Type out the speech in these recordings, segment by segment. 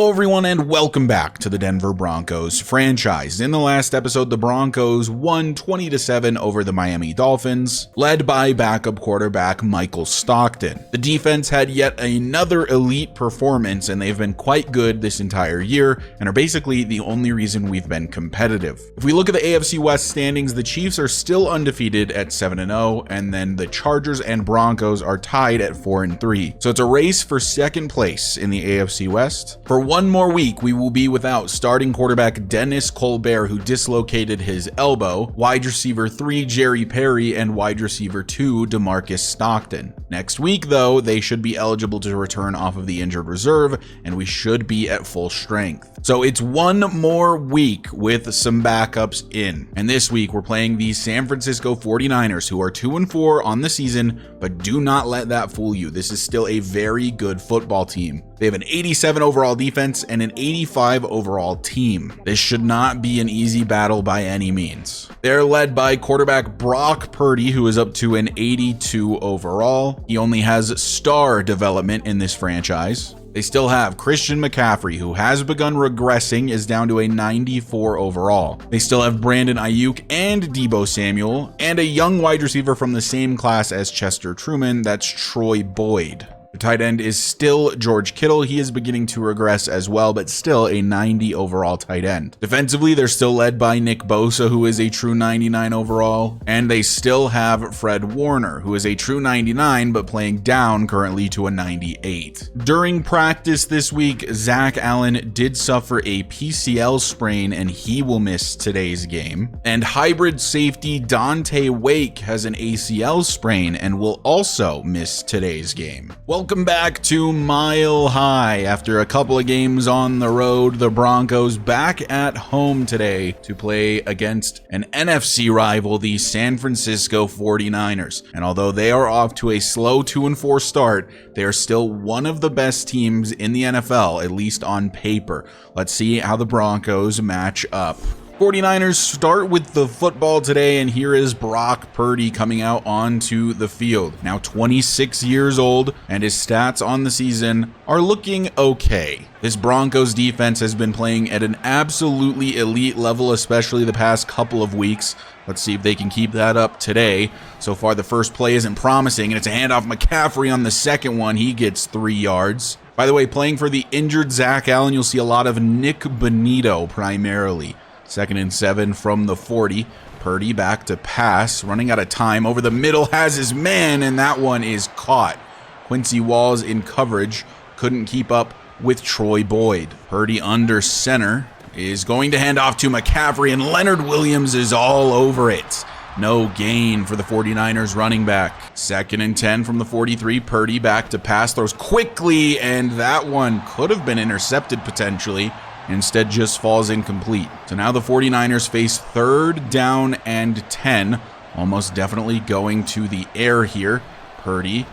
Hello everyone and welcome back to the Denver Broncos franchise. In the last episode, the Broncos won 20-7 over the Miami Dolphins, led by backup quarterback Michael Stockton. The defense had yet another elite performance, and they've been quite good this entire year and are basically the only reason we've been competitive. If we look at the AFC West standings, the Chiefs are still undefeated at 7-0, and then the Chargers and Broncos are tied at 4-3. So it's a race for second place in the AFC West. For one more week, we will be without starting quarterback Dennis Colbert, who dislocated his elbow, wide receiver 3 Jerry Perry, and wide receiver 2 DeMarcus Stockton. Next week, though, they should be eligible to return off of the injured reserve, and we should be at full strength. So it's one more week with some backups in. And this week, we're playing the San Francisco 49ers, who are 2-4 on the season, but do not let that fool you. This is still a very good football team. They have an 87 overall defense and an 85 overall team. This should not be an easy battle by any means. They're led by quarterback Brock Purdy, who is up to an 82 overall. He only has star development in this franchise. They still have Christian McCaffrey, who has begun regressing, is down to a 94 overall. They still have Brandon Ayuk and Deebo Samuel, and a young wide receiver from the same class as Chester Truman, that's Troy Boyd. The tight end is still George Kittle. He is beginning to regress as well, but still a 90 overall tight end. Defensively, they're still led by Nick Bosa, who is a true 99 overall, and they still have Fred Warner, who is a true 99, but playing down currently to a 98. During practice this week, Zach Allen did suffer a PCL sprain, and he will miss today's game. And hybrid safety Dante Wake has an ACL sprain and will also miss today's game. Welcome back to Mile High. After a couple of games on the road, the Broncos back at home today to play against an NFC rival, the San Francisco 49ers. And although they are off to a slow 2-4 start, they are still one of the best teams in the NFL, at least on paper. Let's see how the Broncos match up. 49ers start with the football today, and here is Brock Purdy coming out onto the field. Now 26 years old, and his stats on the season are looking okay. This Broncos defense has been playing at an absolutely elite level, especially the past couple of weeks. Let's see if they can keep that up today. So far, the first play isn't promising, and it's a handoff McCaffrey on the second one. He gets 3 yards. By the way, playing for the injured Zach Allen, you'll see a lot of Nick Bonito primarily. 2nd and 7 from the 40. Purdy back to pass, running out of time. Over the middle, has his man, and that one is caught. Quincy Walls in coverage, couldn't keep up with Troy Boyd. Purdy under center is going to hand off to McCaffrey, and Leonard Williams is all over it. No gain for the 49ers running back. 2nd and 10 from the 43. Purdy back to pass, throws quickly, and that one could have been intercepted potentially. Instead just falls incomplete. So now the 49ers face 3rd down and 10, almost definitely going to the air here. Purdy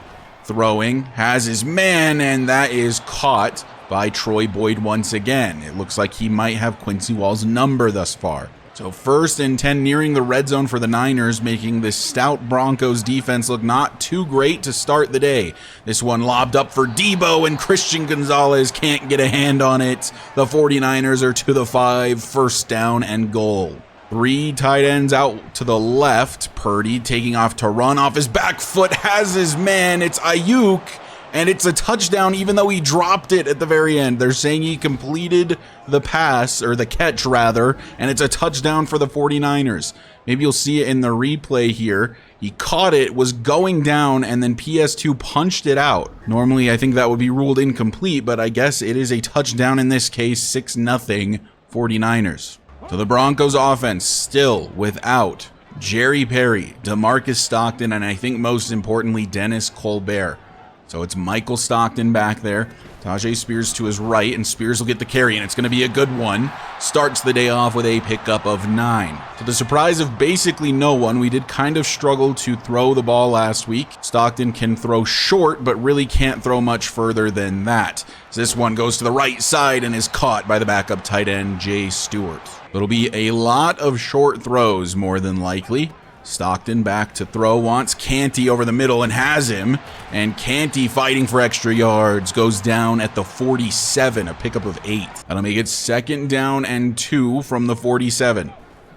throwing, has his man, and that is caught by Troy Boyd once again. It looks like he might have Quincy Walls' number thus far. So 1st and 10 nearing the red zone for the Niners, making this stout Broncos defense look not too great to start the day. This one lobbed up for Deebo, and Christian Gonzalez can't get a hand on it. The 49ers are to the 5, 1st down and goal. 3 tight ends out to the left. Purdy taking off to run off his back foot, has his man. It's Ayuk. And it's a touchdown, even though he dropped it at the very end. They're saying he completed the pass, or the catch rather, and it's a touchdown for the 49ers. Maybe you'll see it in the replay here. He caught it, was going down, and then PS2 punched it out. Normally, I think that would be ruled incomplete, but I guess it is a touchdown in this case, 6-0 49ers. So the Broncos offense still without Jerry Perry, DeMarcus Stockton, and I think most importantly, Dennis Colbert. So it's Michael Stockton back there. Tajay Spears to his right, and Spears will get the carry, and it's going to be a good one. Starts the day off with a pickup of 9. To the surprise of basically no one, we did kind of struggle to throw the ball last week. Stockton can throw short, but really can't throw much further than that. So this one goes to the right side and is caught by the backup tight end, Jay Stewart. It'll be a lot of short throws, more than likely. Stockton back to throw, wants Canty over the middle and has him. And Canty fighting for extra yards, goes down at the 47, a pickup of 8. That'll make it 2nd down and 2 from the 47.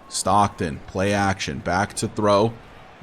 Stockton, play action, back to throw.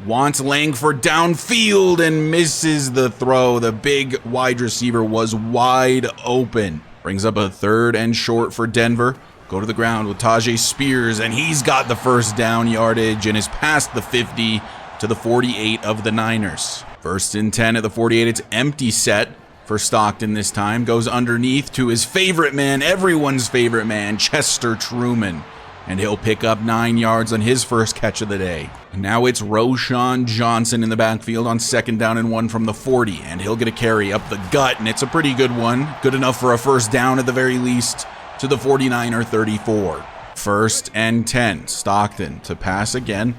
Wants Langford downfield and misses the throw. The big wide receiver was wide open. Brings up a 3rd and short for Denver. Go to the ground with Tajay Spears, and he's got the 1st down yardage and is past the 50 to the 48 of the Niners. 1st and 10 at the 48. It's empty set for Stockton this time. Goes underneath to his favorite man, everyone's favorite man, Chester Truman. And he'll pick up 9 yards on his first catch of the day. And now it's Roschon Johnson in the backfield on 2nd down and 1 from the 40. And he'll get a carry up the gut, and it's a pretty good one. Good enough for a 1st down at the very least to the 49er 34. 1st and 10. Stockton to pass again.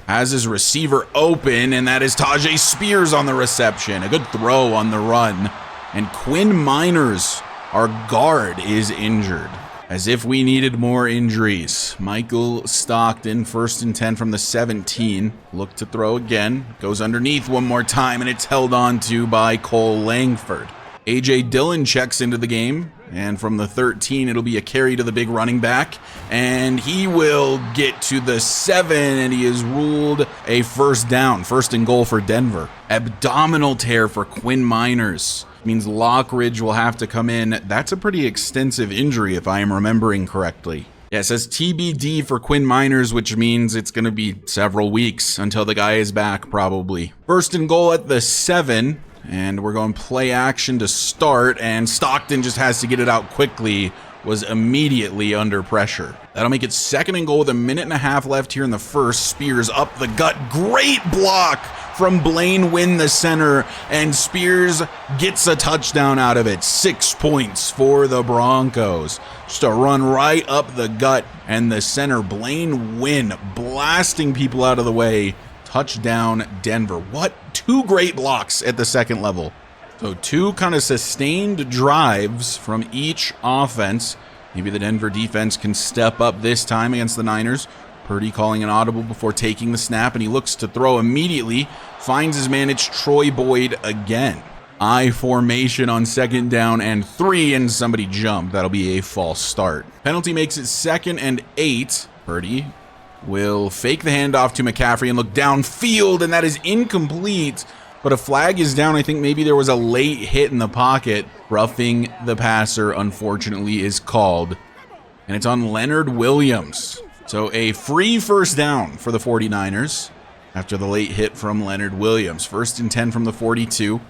Has his receiver open, and that is Tajay Spears on the reception. A good throw on the run. And Quinn Miners, our guard, is injured. As if we needed more injuries. Michael Stockton, 1st and 10 from the 17. Look to throw again. Goes underneath one more time, and it's held on to by Cole Langford. A.J. Dillon checks into the game. And from the 13, it'll be a carry to the big running back. And he will get to the 7, and he is ruled a 1st down. 1st and goal for Denver. Abdominal tear for Quinn Miners. Means Lockridge will have to come in. That's a pretty extensive injury if I am remembering correctly. Yeah, it says TBD for Quinn Miners, which means it's going to be several weeks until the guy is back, probably. 1st and goal at the 7. And we're going play action to start, and Stockton just has to get it out quickly, was immediately under pressure. That'll make it 2nd and goal with 1.5 minutes left here in the 1st. Spears up the gut. Great block from Blaine Wynn, the center, and Spears gets a touchdown out of it. 6 points for the Broncos. Just a run right up the gut, and the center, Blaine Wynn, blasting people out of the way. Touchdown, Denver. What? 2 great blocks at the 2nd level. So 2 kind of sustained drives from each offense. Maybe the Denver defense can step up this time against the Niners. Purdy calling an audible before taking the snap, and he looks to throw immediately. Finds his man. It's Troy Boyd again. I formation on 2nd down and 3, and somebody jumped. That'll be a false start. Penalty makes it 2nd and 8. Purdy will fake the handoff to McCaffrey and look downfield, and that is incomplete. But a flag is down. I think maybe there was a late hit in the pocket. Roughing the passer, unfortunately, is called. And it's on Leonard Williams. So a free 1st down for the 49ers after the late hit from Leonard Williams. 1st and 10 from the 42.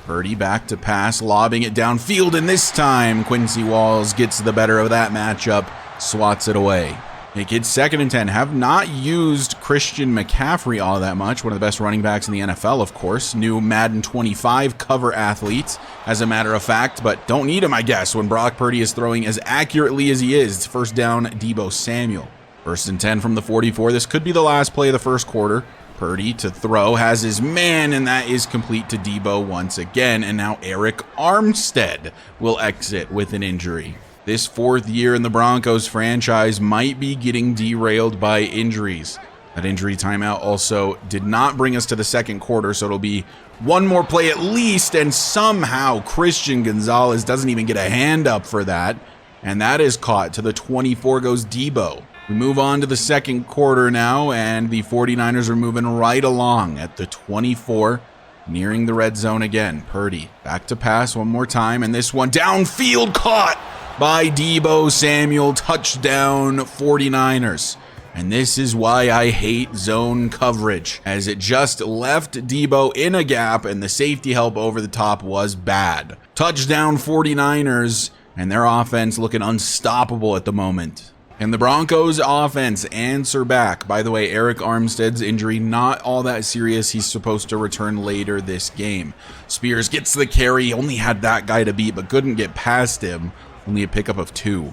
Purdy back to pass, lobbing it downfield, and this time Quincy Walls gets the better of that matchup, swats it away. Make it 2nd and 10. Have not used Christian McCaffrey all that much. One of the best running backs in the NFL, of course. New Madden 25 cover athlete, as a matter of fact. But don't need him, I guess, when Brock Purdy is throwing as accurately as he is. It's 1st down, Deebo Samuel. 1st and 10 from the 44. This could be the last play of the 1st quarter. Purdy to throw, has his man, and that is complete to Deebo once again. And now Eric Armstead will exit with an injury. This 4th year in the Broncos franchise might be getting derailed by injuries. That injury timeout also did not bring us to the 2nd quarter, so it'll be 1 more play at least, and somehow Christian Gonzalez doesn't even get a hand up for that, and that is caught. To the 24 goes Deebo. We move on to the 2nd quarter now, and the 49ers are moving right along at the 24, nearing the red zone again. Purdy back to pass one more time, and this one downfield caught by Deebo Samuel. Touchdown 49ers. And this is why I hate zone coverage, as it just left Deebo in a gap, and the safety help over the top was bad. Touchdown 49ers, and their offense looking unstoppable at the moment. And the Broncos offense answer back. By the way, Eric Armstead's injury, not all that serious. He's supposed to return later this game. Spears gets the carry. Only had that guy to beat, but couldn't get past him. Only a pickup of 2.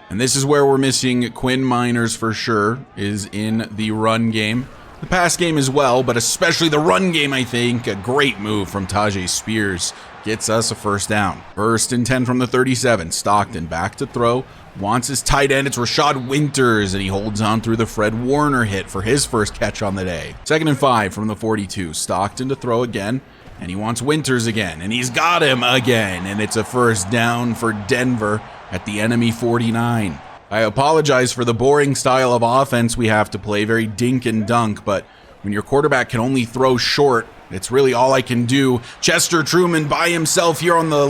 And this is where we're missing Quinn Miners for sure, is in the run game. The pass game as well, but especially the run game, I think. A great move from Tajay Spears gets us a first down. 1st and 10 from the 37. Stockton back to throw. Wants his tight end. It's Rashad Winters, and he holds on through the Fred Warner hit for his first catch on the day. 2nd and 5 from the 42. Stockton to throw again, and he wants Winters again, and he's got him again, and it's a first down for Denver at the enemy 49. I apologize for the boring style of offense we have to play, very dink and dunk, but when your quarterback can only throw short, it's really all I can do. Chester Truman by himself here on the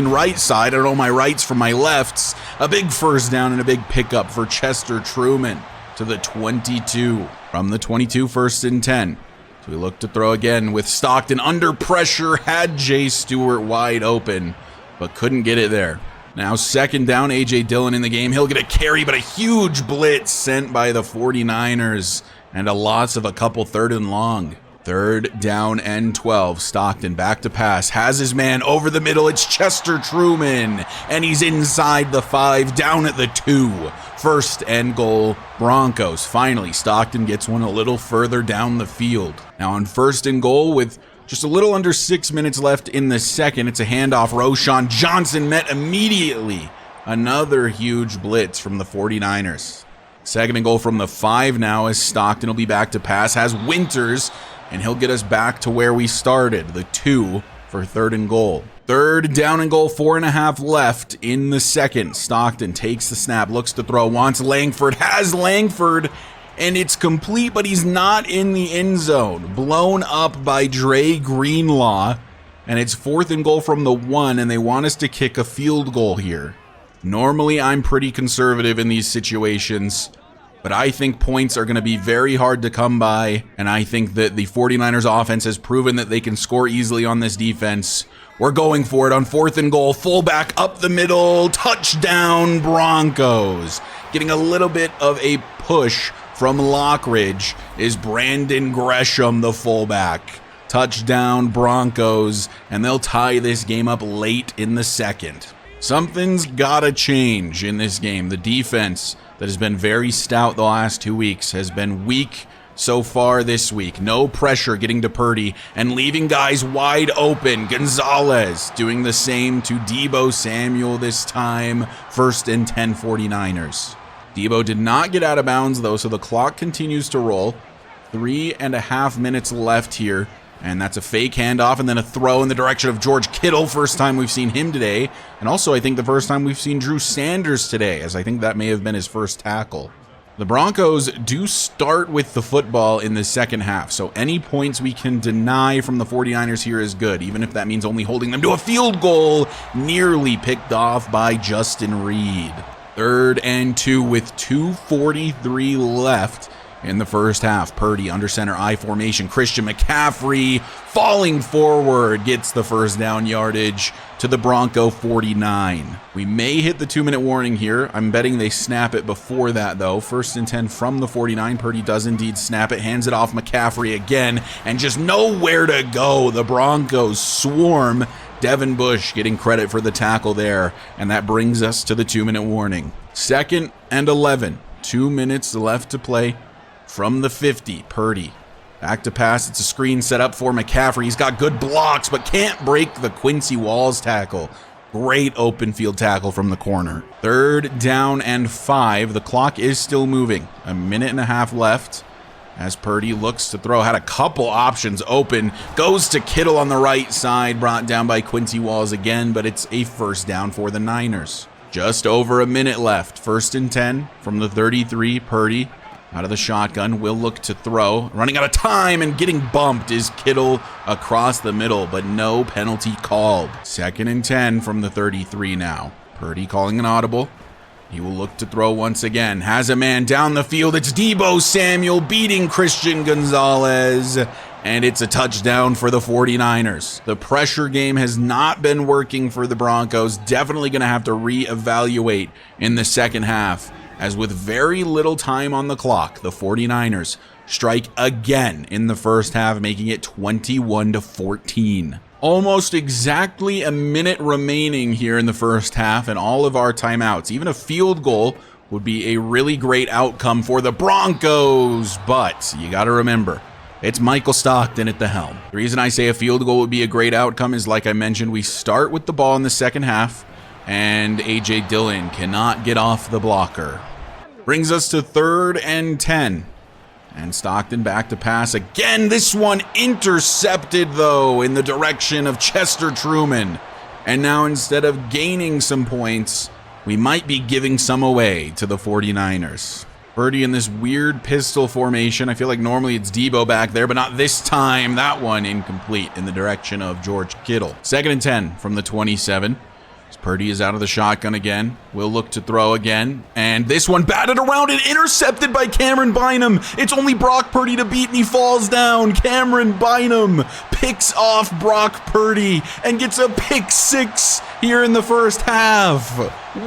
right side. I don't know my rights from my lefts. A big first down and a big pickup for Chester Truman to the 22. From the 22, 1st and 10. So we look to throw again with Stockton under pressure, had Jay Stewart wide open, but couldn't get it there. Now 2nd down, A.J. Dillon in the game. He'll get a carry, but a huge blitz sent by the 49ers and a loss of a couple 3rd and long. 3rd down and 12. Stockton back to pass. Has his man over the middle. It's Chester Truman, and he's inside the 5, down at the 2. 1st and goal, Broncos. Finally, Stockton gets one a little further down the field. Now on 1st and goal with just a little under 6 minutes left in the second. It's a handoff. Roschon Johnson met immediately. Another huge blitz from the 49ers. 2nd and goal from the 5 now as Stockton will be back to pass. Has Winters, and he'll get us back to where we started. The 2 for 3rd and goal. 3rd down and goal, 4.5 left in the second. Stockton takes the snap, looks to throw, wants Langford, has Langford, and it's complete, but he's not in the end zone. Blown up by Dre Greenlaw, and it's 4th and goal from the 1, and they want us to kick a field goal here. Normally, I'm pretty conservative in these situations, but I think points are going to be very hard to come by, and I think that the 49ers offense has proven that they can score easily on this defense. We're going for it on 4th and goal. Fullback up the middle. Touchdown, Broncos. Getting a little bit of a push from Lockridge is Brandon Gresham, the fullback. Touchdown, Broncos, and they'll tie this game up late in the second. Something's gotta change in this game. The defense that has been very stout the last 2 weeks has been weak so far this week. No pressure getting to Purdy and leaving guys wide open. Gonzalez doing the same to Deebo Samuel this time. 1st and 10 49ers. Deebo did not get out of bounds though, so the clock continues to roll. 3.5 minutes left here, and that's a fake handoff and then a throw in the direction of George Kittle. First time we've seen him today, and also I think the first time we've seen Drew Sanders today, as I think that may have been his first tackle. The Broncos do start with the football in the second half, so any points we can deny from the 49ers here is good, even if that means only holding them to a field goal, nearly picked off by Justin Reed. 3rd and 2 with 2:43 left in the first half. Purdy under center I formation. Christian McCaffrey falling forward gets the first down yardage to the Bronco 49. We may hit the 2-minute warning here. I'm betting they snap it before that though. 1st and 10 from the 49. Purdy does indeed snap it, hands it off McCaffrey again, and just nowhere to go. The Broncos swarm. Devin Bush getting credit for the tackle there, and that brings us to the 2-minute warning. 2nd and 11. 2 minutes left to play from the 50. Purdy back to pass. It's a screen set up for McCaffrey. He's got good blocks, but can't break the Quincy Walls tackle. Great open field tackle from the corner. 3rd down and 5. The clock is still moving. 1.5 minutes left as Purdy looks to throw. Had a couple options open. Goes to Kittle on the right side. Brought down by Quincy Walls again, but it's a first down for the Niners. Just over a minute left. 1st and 10 from the 33. Purdy out of the shotgun, will look to throw. Running out of time and getting bumped is Kittle across the middle, but no penalty called. 2nd and 10 from the 33 now. Purdy calling an audible. He will look to throw once again. Has a man down the field. It's Deebo Samuel beating Christian Gonzalez, and it's a touchdown for the 49ers. The pressure game has not been working for the Broncos. Definitely going to have to reevaluate in the second half, as with very little time on the clock, the 49ers strike again in the first half, making it 21-14. Almost exactly a minute remaining here in the first half, and all of our timeouts. Even a field goal would be a really great outcome for the Broncos, but you got to remember, it's Michael Stockton at the helm. The reason I say a field goal would be a great outcome is, like I mentioned, we start with the ball in the second half, and A.J. Dillon cannot get off the blocker. Brings us to 3rd and 10. And Stockton back to pass again. This one intercepted, though, in the direction of Chester Truman. And now instead of gaining some points, we might be giving some away to the 49ers. Purdy in this weird pistol formation. I feel like normally it's Debo back there, but not this time. That one incomplete in the direction of George Kittle. 2nd and 10 from the 27. Purdy is out of the shotgun again. Will look to throw again. And this one batted around and intercepted by Cameron Bynum. It's only Brock Purdy to beat, and he falls down. Cameron Bynum picks off Brock Purdy and gets a pick 6 here in the first half.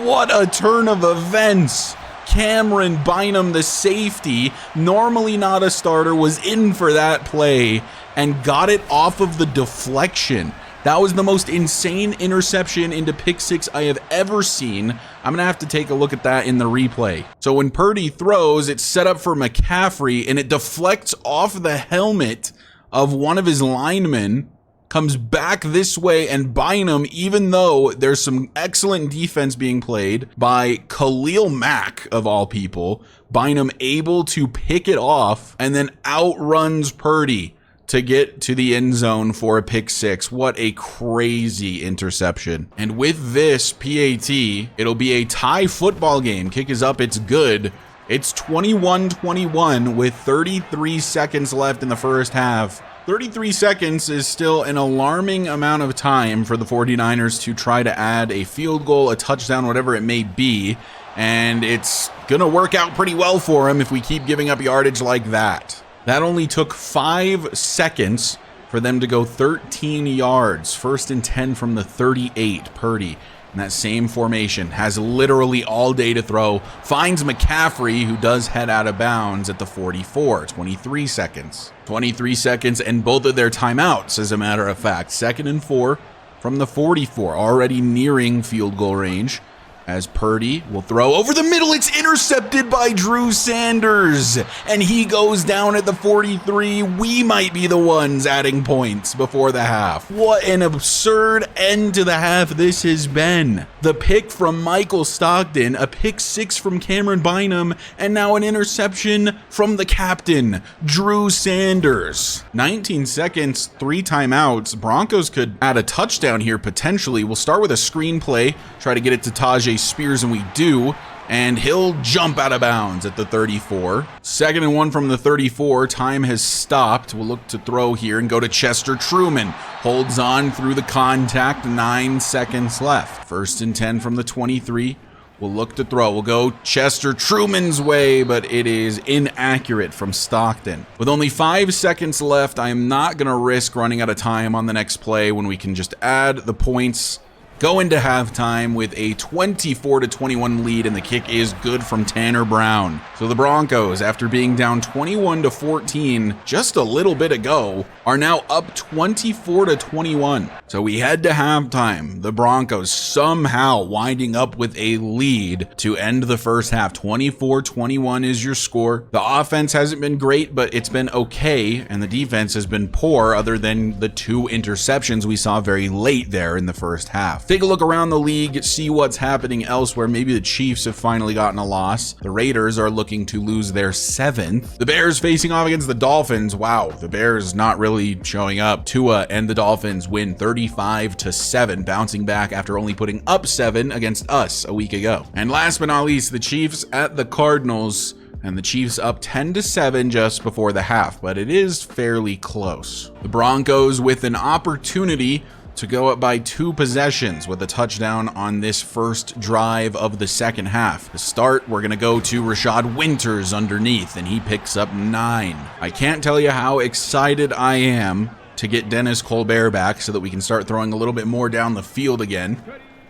What a turn of events. Cameron Bynum, the safety, normally not a starter, was in for that play and got it off of the deflection. That was the most insane interception into pick 6 I have ever seen. I'm going to have to take a look at that in the replay. So when Purdy throws, it's set up for McCaffrey, and it deflects off the helmet of one of his linemen, comes back this way, and Bynum, even though there's some excellent defense being played by Khalil Mack, of all people, Bynum able to pick it off and then outruns Purdy to get to the end zone for a pick 6. What a crazy interception. And with this PAT, it'll be a tie football game. Kick is up, it's good. It's 21-21 with 33 seconds left in the first half. 33 seconds is still an alarming amount of time for the 49ers to try to add a field goal, a touchdown, whatever it may be. And it's gonna work out pretty well for him if we keep giving up yardage like that. That only took 5 seconds for them to go 13 yards. 1st and 10 from the 38. Purdy in that same formation has literally all day to throw. Finds McCaffrey, who does head out of bounds at the 44. 23 seconds. 23 seconds and both of their timeouts, as a matter of fact. 2nd and 4 from the 44. Already nearing field goal range. As Purdy will throw over the middle. It's intercepted by Drew Sanders, and he goes down at the 43. We might be the ones adding points before the half. What an absurd end to the half this has been. The pick from Michael Stockton, a pick 6 from Cameron Bynum, and now an interception from the captain, Drew Sanders. 19 seconds, 3 timeouts. Broncos could add a touchdown here potentially. We'll start with a screenplay, try to get it to Tajay Spears, and we do, and he'll jump out of bounds at the 34. 2nd and 1 from the 34. Time has stopped. We'll look to throw here and go to Chester Truman. Holds on through the contact. 9 seconds left. 1st and 10 from the 23. We'll look to throw. We'll go Chester Truman's way, but it is inaccurate from Stockton. With only 5 seconds left, I am not going to risk running out of time on the next play when we can just add the points. Go into halftime with a 24-21 lead, and the kick is good from Tanner Brown. So the Broncos, after being down 21-14 just a little bit ago, are now up 24-21. So we head to halftime. The Broncos somehow winding up with a lead to end the first half. 24-21 is your score. The offense hasn't been great, but it's been okay, and the defense has been poor other than the 2 interceptions we saw very late there in the first half. Take a look around the league, see what's happening elsewhere. Maybe the Chiefs have finally gotten a loss. The Raiders are looking to lose their 7th. The Bears facing off against the Dolphins. Wow, the Bears not really showing up. Tua and the Dolphins win 35-7, bouncing back after only putting up 7 against us a week ago. And last but not least, the Chiefs at the Cardinals. And the Chiefs up 10-7 just before the half, but it is fairly close. The Broncos with an opportunity to go up by 2 possessions with a touchdown on this first drive of the second half. To start, we're going to go to Rashad Winters underneath, and he picks up 9. I can't tell you how excited I am to get Dennis Colbert back so that we can start throwing a little bit more down the field again.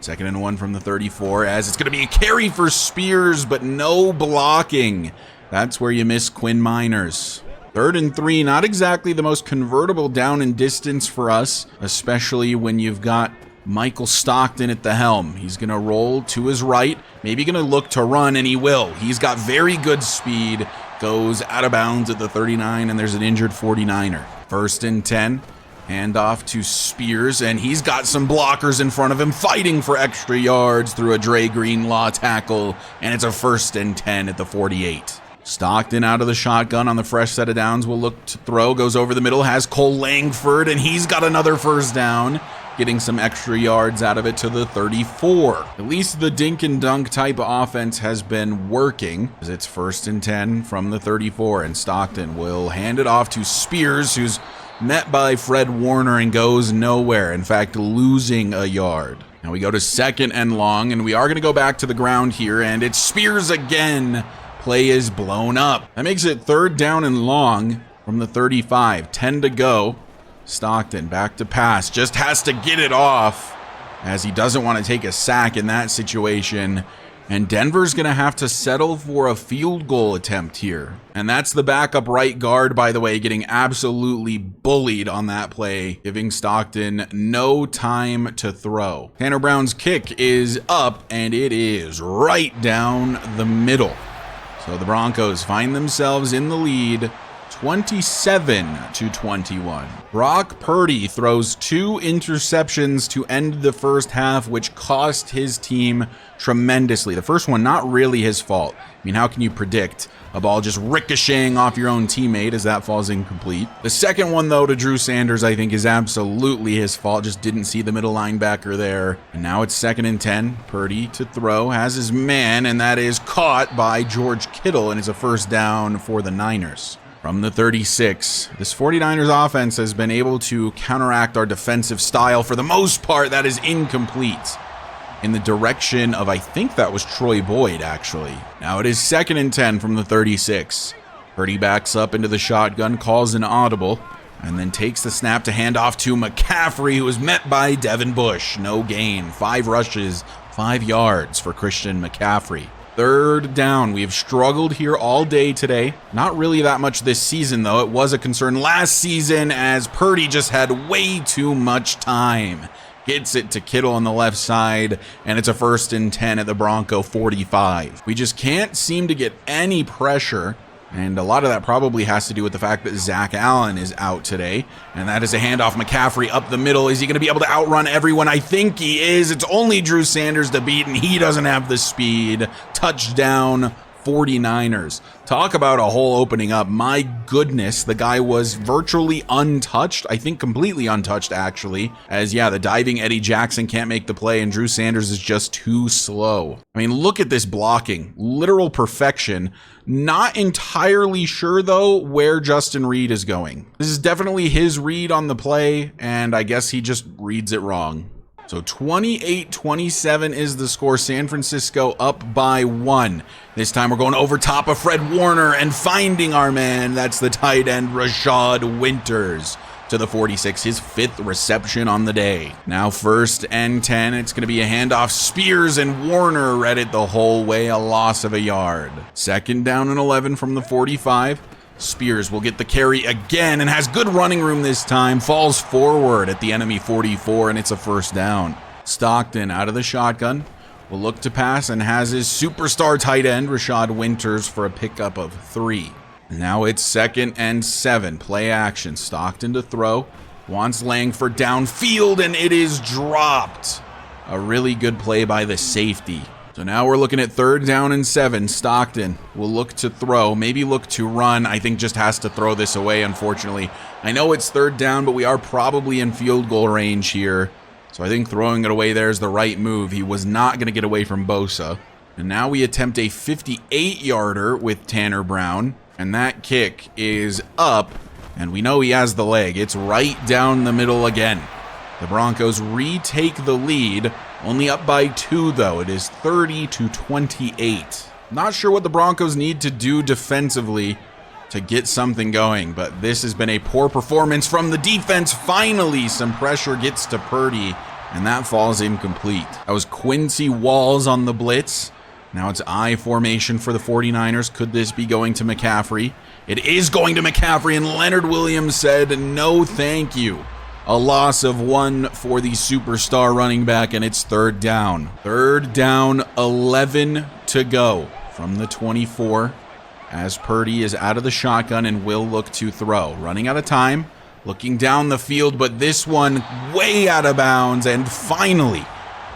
2nd and 1 from the 34, as it's going to be a carry for Spears, but no blocking. That's where you miss Quinn Miners. 3rd and 3, not exactly the most convertible down and distance for us, especially when you've got Michael Stockton at the helm. He's going to roll to his right, maybe going to look to run, and he will. He's got very good speed, goes out of bounds at the 39, and there's an injured 49er. 1st and 10, handoff to Spears, and he's got some blockers in front of him fighting for extra yards through a Dre Greenlaw tackle, and it's a 1st and 10 at the 48. Stockton out of the shotgun on the fresh set of downs will look to throw, goes over the middle, has Cole Langford, and he's got another 1st down, getting some extra yards out of it to the 34. At least the dink and dunk type of offense has been working, as it's 1st and 10 from the 34, and Stockton will hand it off to Spears, who's met by Fred Warner and goes nowhere, in fact losing a yard. Now we go to 2nd and long, and we are going to go back to the ground here, and it's Spears again. Play is blown up. That makes it 3rd down and long from the 35. 10 to go. Stockton back to pass. Just has to get it off, as he doesn't want to take a sack in that situation. And Denver's going to have to settle for a field goal attempt here. And that's the backup right guard, by the way, getting absolutely bullied on that play, giving Stockton no time to throw. Tanner Brown's kick is up, and it is right down the middle. So the Broncos find themselves in the lead, 27-21. Brock Purdy throws 2 interceptions to end the first half, which cost his team tremendously. The first one, not really his fault. I mean, how can you predict a ball just ricocheting off your own teammate as that falls incomplete? The second one, though, to Drew Sanders, I think is absolutely his fault. Just didn't see the middle linebacker there. And now it's 2nd and 10. Purdy to throw, has his man, and that is caught by George Kittle, and it's a 1st down for the Niners. From the 36, this 49ers offense has been able to counteract our defensive style. For the most part, that is incomplete. In the direction of, I think that was Troy Boyd, actually. Now it is 2nd and 10 from the 36. Purdy backs up into the shotgun, calls an audible, and then takes the snap to hand off to McCaffrey, who is met by Devin Bush. No gain. 5 rushes, 5 yards for Christian McCaffrey. 3rd down. We have struggled here all day today. Not really that much this season, though. It was a concern last season, as Purdy just had way too much time. Hits it to Kittle on the left side, and it's a 1st and 10 at the Bronco 45. We just can't seem to get any pressure, and a lot of that probably has to do with the fact that Zach Allen is out today, and that is a handoff. McCaffrey up the middle. Is he going to be able to outrun everyone? I think he is. It's only Drew Sanders to beat, and he doesn't have the speed. Touchdown 49ers. Talk about a hole opening up. My goodness, the guy was virtually untouched. I think completely untouched, actually. As, yeah, the diving Eddie Jackson can't make the play, and Drew Sanders is just too slow. I mean, look at this blocking. Literal perfection. Not entirely sure, though, where Justin Reed is going. This is definitely his read on the play, and I guess he just reads it wrong. So 28-27 is the score. San Francisco up by 1. This time we're going over top of Fred Warner and finding our man. That's the tight end, Rashad Winters, to the 46, his 5th reception on the day. Now 1st and 10. It's going to be a handoff. Spears and Warner read it the whole way, a loss of a yard. 2nd down and 11 from the 45. Spears will get the carry again and has good running room this time. Falls forward at the enemy 44, and it's a 1st down. Stockton out of the shotgun will look to pass and has his superstar tight end, Rashad Winters, for a pickup of 3. Now it's 2nd and 7. Play action. Stockton to throw. Wants Langford downfield, and it is dropped. A really good play by the safety. So now we're looking at 3rd down and 7. Stockton will look to throw, maybe look to run. I think just has to throw this away, unfortunately. I know it's 3rd down, but we are probably in field goal range here. So I think throwing it away there is the right move. He was not going to get away from Bosa. And now we attempt a 58-yarder with Tanner Brown. And that kick is up, and we know he has the leg. It's right down the middle again. The Broncos retake the lead, only up by 2, though. It is 30-28. Not sure what the Broncos need to do defensively to get something going, but this has been a poor performance from the defense. Finally, some pressure gets to Purdy, and that falls incomplete. That was Quincy Walls on the blitz. Now it's I formation for the 49ers. Could this be going to McCaffrey? It is going to McCaffrey, and Leonard Williams said no thank you. A loss of 1 for the superstar running back, and it's third down. Third down, 11 to go from the 24 as Purdy is out of the shotgun and will look to throw. Running out of time, looking down the field, but this one way out of bounds, and finally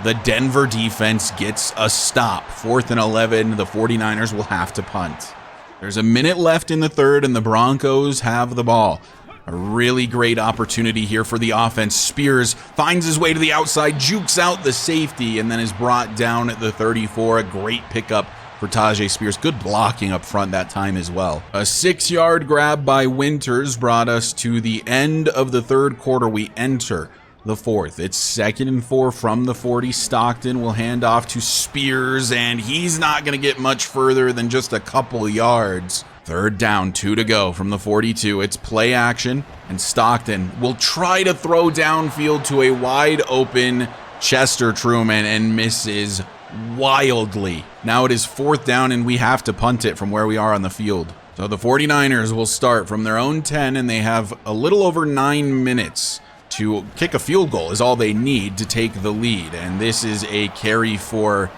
the Denver defense gets a stop. 4th and 11, the 49ers will have to punt. There's a minute left in the third, and the Broncos have the ball. A really great opportunity here for the offense. Spears finds his way to the outside, jukes out the safety, and then is brought down at the 34. A great pickup for Tajay Spears. Good blocking up front that time as well. A 6-yard grab by Winters brought us to the end of the third quarter. We enter the fourth. It's 2nd and 4 from the 40. Stockton will hand off to Spears, and he's not going to get much further than just a couple yards. Third down, 2 to go from the 42. It's play action, and Stockton will try to throw downfield to a wide open Chester Truman and misses wildly. Now it is 4th down, and we have to punt it from where we are on the field. So the 49ers will start from their own 10, and they have a little over 9 minutes to kick a field goal is all they need to take the lead. And this is a carry for,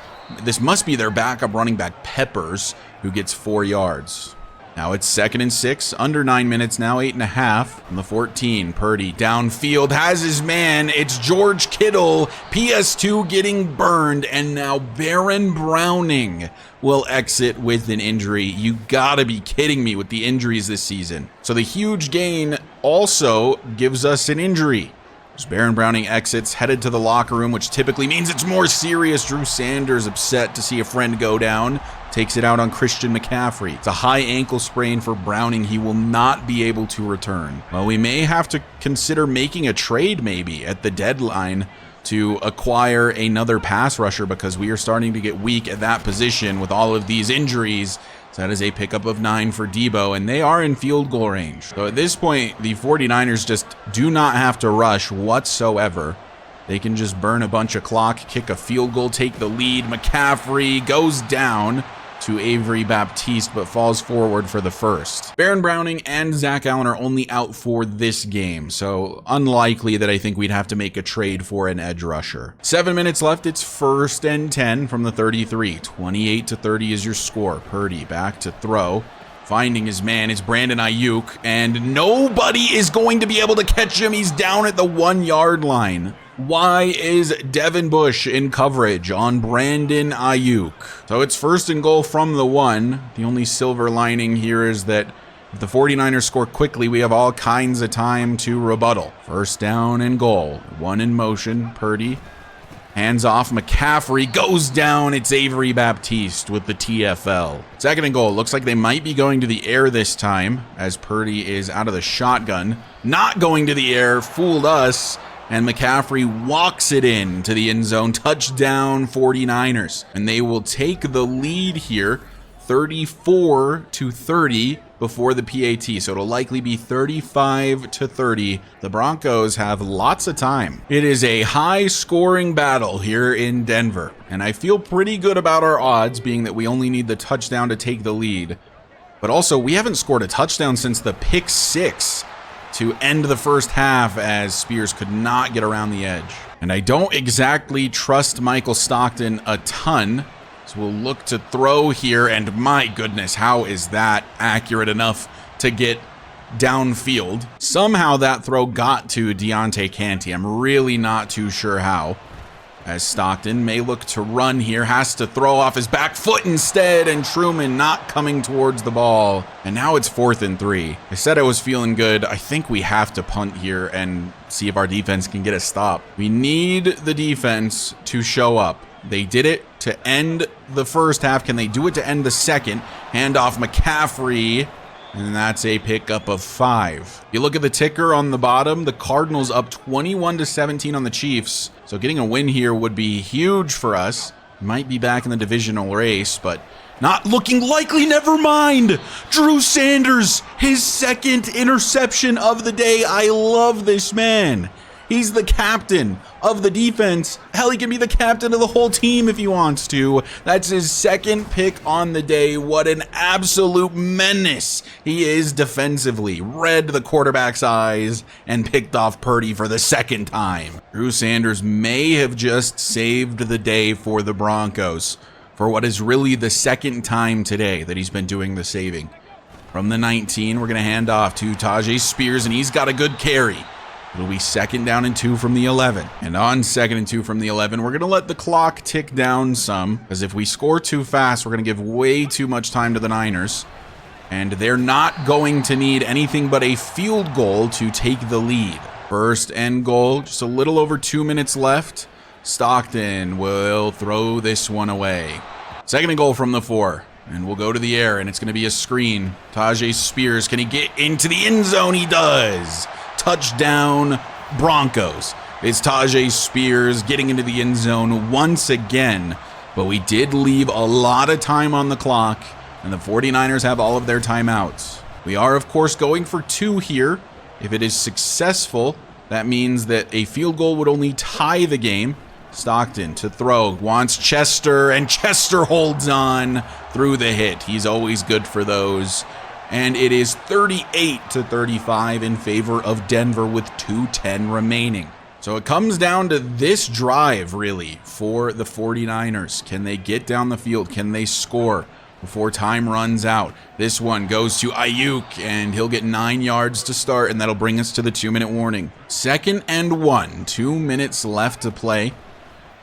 this must be their backup running back, Peppers, who gets 4 yards. Now it's 2nd and 6, under 9 minutes now, 8.5 from the 14. Purdy downfield, has his man. It's George Kittle, PS2 getting burned, and now Baron Browning will exit with an injury. You gotta be kidding me with the injuries this season. So the huge gain also gives us an injury. As Baron Browning exits, headed to the locker room, which typically means it's more serious. Drew Sanders upset to see a friend go down. Takes it out on Christian McCaffrey. It's a high ankle sprain for Browning. He will not be able to return. Well, we may have to consider making a trade maybe at the deadline to acquire another pass rusher because we are starting to get weak at that position with all of these injuries. So that is a pickup of 9 for Debo, and they are in field goal range. So at this point, the 49ers just do not have to rush whatsoever. They can just burn a bunch of clock, kick a field goal, take the lead. McCaffrey goes down to Avery Baptiste, but falls forward for the first. Baron Browning and Zach Allen are only out for this game, so unlikely that I think we'd have to make a trade for an edge rusher. 7 minutes left. It's 1st and 10 from the 33. 28-30 is your score. Purdy back to throw. Finding his man is Brandon Ayuk, and nobody is going to be able to catch him. He's down at the 1-yard line. Why is Devin Bush in coverage on Brandon Ayuk? So it's 1st and goal from the 1. The only silver lining here is that if the 49ers score quickly, we have all kinds of time to rebuttal. 1st down and goal. 1 in motion. Purdy hands off. McCaffrey goes down. It's Avery Baptiste with the TFL. 2nd and goal. Looks like they might be going to the air this time as Purdy is out of the shotgun. Not going to the air. Fooled us. And McCaffrey walks it in to the end zone. Touchdown 49ers. And they will take the lead here 34-30 before the PAT. So it'll likely be 35-30. The Broncos have lots of time. It is a high scoring battle here in Denver. And I feel pretty good about our odds, being that we only need the touchdown to take the lead. But also, we haven't scored a touchdown since the pick 6 to end the first half, as Spears could not get around the edge. And I don't exactly trust Michael Stockton a ton, so we'll look to throw here, and my goodness, how is that accurate enough to get downfield? Somehow that throw got to Deontay Canty. I'm really not too sure how. As Stockton may look to run here, has to throw off his back foot instead, and Truman not coming towards the ball. And now it's 4th and 3. I said I was feeling good. I think we have to punt here and see if our defense can get a stop. We need the defense to show up. They did it to end the first half. Can they do it to end the second? Hand off McCaffrey. And that's a pickup of 5. You look at the ticker on the bottom, the Cardinals up 21-17 on the Chiefs. So getting a win here would be huge for us. Might be back in the divisional race, but not looking likely. Never mind. Drew Sanders, his 2nd interception of the day. I love this man. He's the captain of the defense. Hell, he can be the captain of the whole team if he wants to. That's his second pick on the day. What an absolute menace he is defensively. Read the quarterback's eyes and picked off Purdy for the second time. Drew Sanders may have just saved the day for the Broncos for what is really the second time today that he's been doing the saving. From the 19, we're going to hand off to Tajay Spears, and he's got a good carry. It'll be 2nd down and 2 from the 11. And on 2nd and 2 from the 11, we're going to let the clock tick down some, because if we score too fast, we're going to give way too much time to the Niners. And they're not going to need anything but a field goal to take the lead. 1st and goal, just a little over 2 minutes left. Stockton will throw this one away. 2nd and goal from the 4. And we'll go to the air, and it's going to be a screen. Tajay Spears, can he get into the end zone? He does. Touchdown, Broncos. It's Tajay Spears getting into the end zone once again. But we did leave a lot of time on the clock, and the 49ers have all of their timeouts. We are, of course, going for 2 here. If it is successful, that means that a field goal would only tie the game. Stockton to throw, wants Chester, and Chester holds on through the hit. He's always good for those. And it is 38-35 in favor of Denver with 2:10 remaining. So it comes down to this drive, really, for the 49ers. Can they get down the field? Can they score before time runs out? This one goes to Ayuk, and he'll get 9 yards to start, and that'll bring us to the 2-minute warning. 2nd and 1, 2 minutes left to play.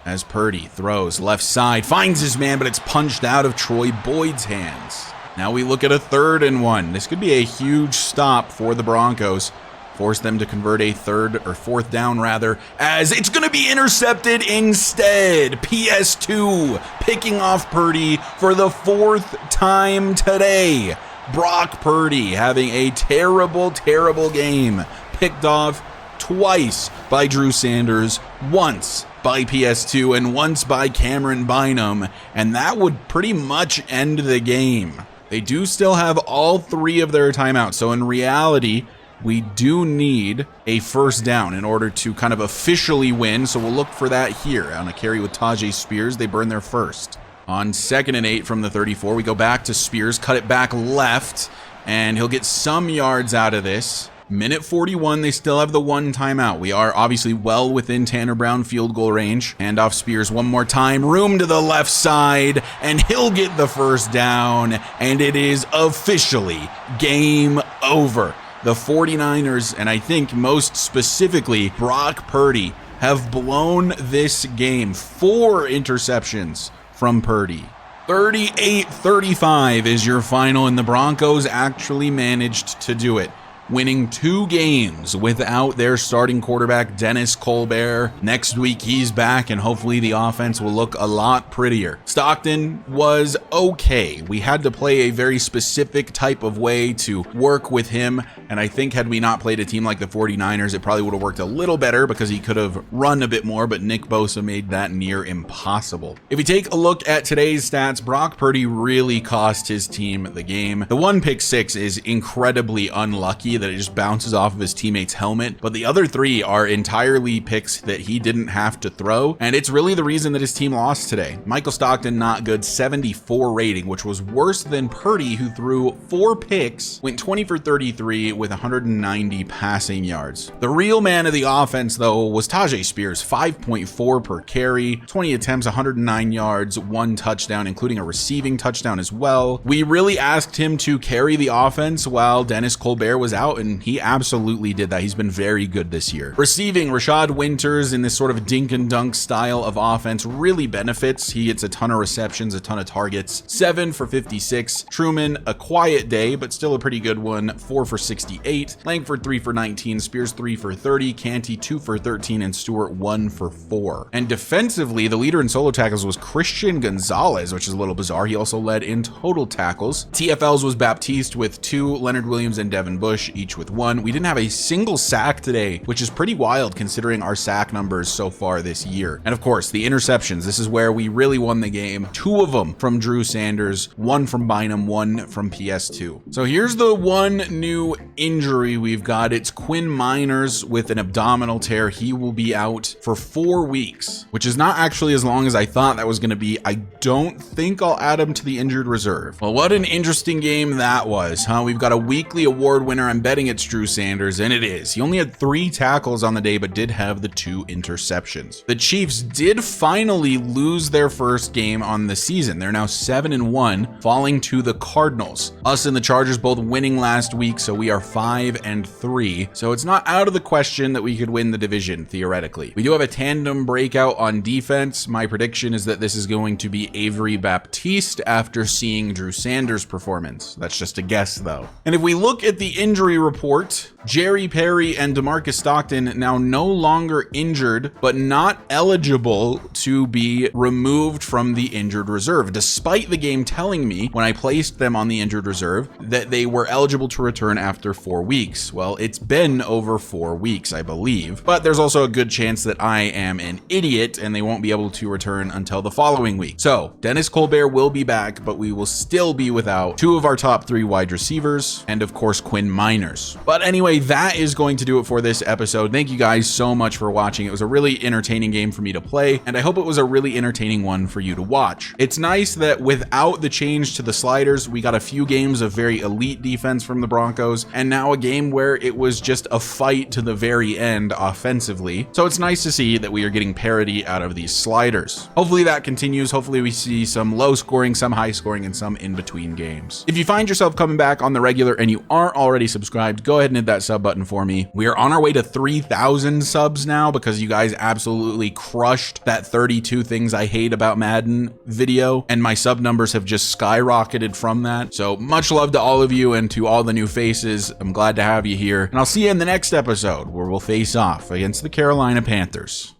As Purdy throws left side, finds his man, but it's punched out of Troy Boyd's hands. Now we look at a 3rd and 1. This could be a huge stop for the Broncos. Force them to convert a 3rd or 4th down, rather, as it's going to be intercepted instead. PS2 picking off Purdy for the 4th time today. Brock Purdy having a terrible, terrible game. Picked off twice by Drew Sanders, once by PS2, and once by Cameron Bynum, and that would pretty much end the game. They do still have all 3 of their timeouts, so in reality, we do need a 1st down in order to kind of officially win, so we'll look for that here. On a carry with Tajay Spears, they burn their 1st. On 2nd and 8 from the 34, we go back to Spears, cut it back left, and he'll get some yards out of this. Minute 41, they still have the 1 timeout. We are obviously well within Tanner Brown field goal range. Hand off Spears one more time, room to the left side, and he'll get the 1st down, and it is officially game over. The 49ers, and I think most specifically Brock Purdy, have blown this game. 4 interceptions from Purdy. 38-35 is your final, and the Broncos actually managed to do it, winning 2 games without their starting quarterback, Dennis Colbert. Next week, he's back, and hopefully the offense will look a lot prettier. Stockton was okay. We had to play a very specific type of way to work with him, and I think had we not played a team like the 49ers, it probably would have worked a little better because he could have run a bit more, but Nick Bosa made that near impossible. If we take a look at today's stats, Brock Purdy really cost his team the game. The 1 pick 6 is incredibly unlucky that it just bounces off of his teammate's helmet, but the other 3 are entirely picks that he didn't have to throw, and it's really the reason that his team lost today. Michael Stockton, not good, 74 rating, which was worse than Purdy, who threw 4 picks, went 20 for 33 with 190 passing yards. The real man of the offense, though, was Tajay Spears, 5.4 per carry, 20 attempts, 109 yards, 1 touchdown, including a receiving touchdown as well. We really asked him to carry the offense while Dennis Colbert was out, and he absolutely did that. He's been very good this year. Receiving, Rashad Winters in this sort of dink and dunk style of offense really benefits. He gets a ton of receptions, a ton of targets. 7 for 56. Truman, a quiet day, but still a pretty good one. 4 for 68. Langford, 3 for 19. Spears, 3 for 30. Canty, 2 for 13. And Stewart, 1 for 4. And defensively, the leader in solo tackles was Christian Gonzalez, which is a little bizarre. He also led in total tackles. TFLs was Baptiste with 2, Leonard Williams and Devin Bush each with 1. We didn't have a single sack today, which is pretty wild considering our sack numbers so far this year. And of course, the interceptions. This is where we really won the game. 2 of them from Drew Sanders, 1 from Bynum, 1 from PS2. So here's the one new injury we've got. It's Quinn Miners with an abdominal tear. He will be out for 4 weeks, which is not actually as long as I thought that was going to be. I don't think I'll add him to the injured reserve. Well, what an interesting game that was, huh? We've got a weekly award winner. I'm betting it's Drew Sanders, and it is. He only had 3 tackles on the day, but did have the 2 interceptions. The Chiefs did finally lose their first game on the season. They're now 7-1, falling to the Cardinals. Us and the Chargers both winning last week, so we are 5-3. So it's not out of the question that we could win the division, theoretically. We do have a tandem breakout on defense. My prediction is that this is going to be Avery Baptiste after seeing Drew Sanders' performance. That's just a guess, though. And if we look at the injury report, Jerry Perry and DeMarcus Stockton now no longer injured, but not eligible to be removed from the injured reserve, despite the game telling me when I placed them on the injured reserve that they were eligible to return after 4 weeks. Well, it's been over 4 weeks, I believe, but there's also a good chance that I am an idiot and they won't be able to return until the following week. So Dennis Colbert will be back, but we will still be without 2 of our top 3 wide receivers and of course Quinn Miners. But anyway, that is going to do it for this episode. Thank you guys so much for watching. It was a really entertaining game for me to play, and I hope it was a really entertaining one for you to watch. It's nice that without the change to the sliders, we got a few games of very elite defense from the Broncos, and now a game where it was just a fight to the very end offensively. So it's nice to see that we are getting parity out of these sliders. Hopefully that continues. Hopefully we see some low scoring, some high scoring, and some in between games. If you find yourself coming back on the regular and you aren't already subscribed, go ahead and hit that sub button for me. We are on our way to 3,000 subs now because you guys absolutely crushed that 32 things I hate about Madden video, and my sub numbers have just skyrocketed from that. So much love to all of you and to all the new faces. I'm glad to have you here, and I'll see you in the next episode where we'll face off against the Carolina Panthers.